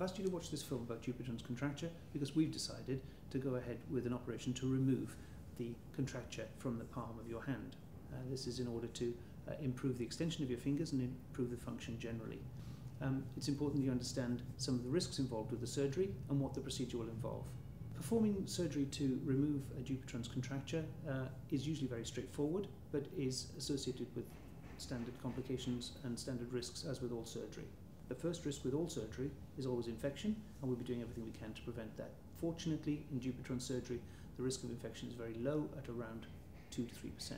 I've asked you to watch this film about Dupuytren's contracture because we've decided to go ahead with an operation to remove the contracture from the palm of your hand. This is in order to improve the extension of your fingers and improve the function generally. It's important you understand some of the risks involved with the surgery and what the procedure will involve. Performing surgery to remove a Dupuytren's contracture is usually very straightforward, but is associated with standard complications and standard risks as with all surgery. The first risk with all surgery is always infection, and we'll be doing everything we can to prevent that. Fortunately, in Dupuytren surgery, the risk of infection is very low at around 2 to 3%.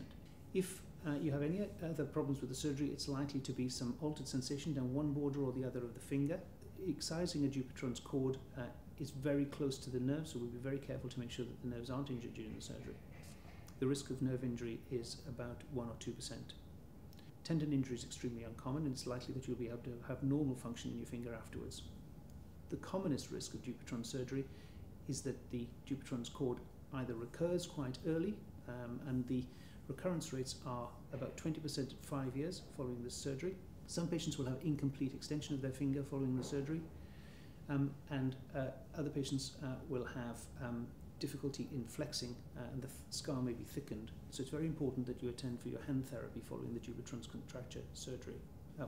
If you have any other problems with the surgery, it's likely to be some altered sensation down one border or the other of the finger. Excising a Dupuytren's cord is very close to the nerve, so we'll be very careful to make sure that the nerves aren't injured during the surgery. The risk of nerve injury is about 1 or 2%. Tendon injury is extremely uncommon, and it's likely that you'll be able to have normal function in your finger afterwards. The commonest risk of Dupuytren surgery is that the Dupuytren's cord either recurs quite early, and the recurrence rates are about 20% at 5 years following this surgery. Some patients will have incomplete extension of their finger following the surgery, and other patients will have difficulty in flexing, and the scar may be thickened. So it's very important that you attend for your hand therapy following the Dupuytren's contracture surgery.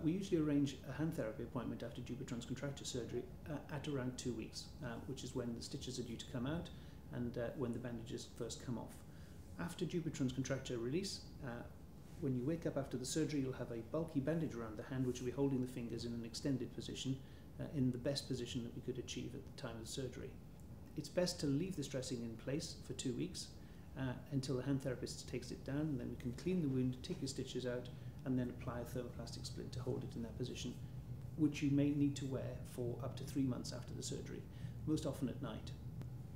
We usually arrange a hand therapy appointment after Dupuytren's contracture surgery at around 2 weeks, which is when the stitches are due to come out and when the bandages first come off. After Dupuytren's contracture release, when you wake up after the surgery, you'll have a bulky bandage around the hand which will be holding the fingers in an extended position, in the best position that we could achieve at the time of the surgery. It's best to leave this dressing in place for 2 weeks until the hand therapist takes it down, and then we can clean the wound, take your stitches out, and then apply a thermoplastic splint to hold it in that position, which you may need to wear for up to 3 months after the surgery, most often at night.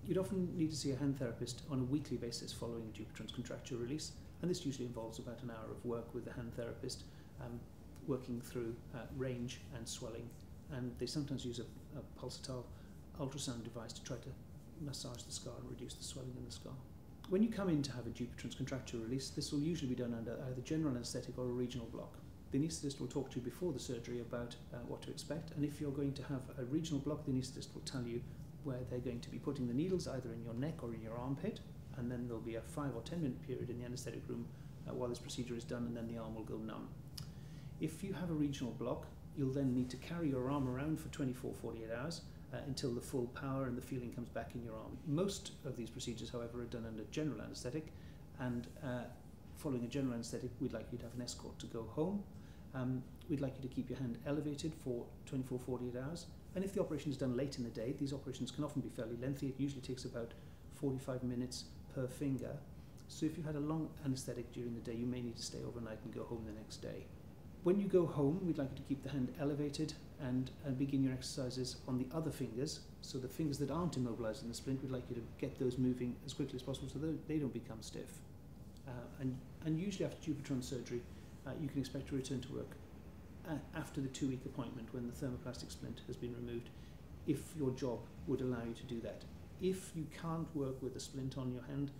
You'd often need to see a hand therapist on a weekly basis following Dupuytren's contracture release, and this usually involves about an hour of work with the hand therapist, working through range and swelling, and they sometimes use a pulsatile ultrasound device to try to massage the scar and reduce the swelling in the scar. When you come in to have a Dupuytren's contracture release, this will usually be done under either general anaesthetic or a regional block. The anaesthetist will talk to you before the surgery about what to expect, and if you're going to have a regional block, the anaesthetist will tell you where they're going to be putting the needles, either in your neck or in your armpit, and then there'll be a 5 or 10 minute period in the anaesthetic room while this procedure is done, and then the arm will go numb. If you have a regional block, you'll then need to carry your arm around for 24-48 hours until the full power and the feeling comes back in your arm. Most of these procedures, however, are done under general anaesthetic, and following a general anaesthetic, we'd like you to have an escort to go home. We'd like you to keep your hand elevated for 24-48 hours, and if the operation is done late in the day, these operations can often be fairly lengthy. It usually takes about 45 minutes per finger, so if you had a long anaesthetic during the day, you may need to stay overnight and go home the next day. When you go home, we'd like you to keep the hand elevated and begin your exercises on the other fingers. So the fingers that aren't immobilized in the splint, we'd like you to get those moving as quickly as possible so that they don't become stiff. And usually after Dupuytren surgery, you can expect to return to work after the 2-week appointment when the thermoplastic splint has been removed, if your job would allow you to do that. If you can't work with the splint on your hand,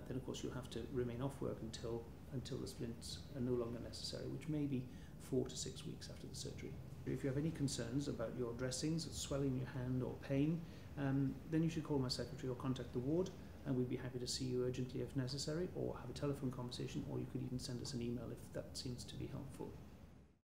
then of course you'll have to remain off work until the splints are no longer necessary, which may be 4 to 6 weeks after the surgery. If you have any concerns about your dressings, swelling in your hand or pain, then you should call my secretary or contact the ward, and we'd be happy to see you urgently if necessary, or have a telephone conversation, or you could even send us an email if that seems to be helpful.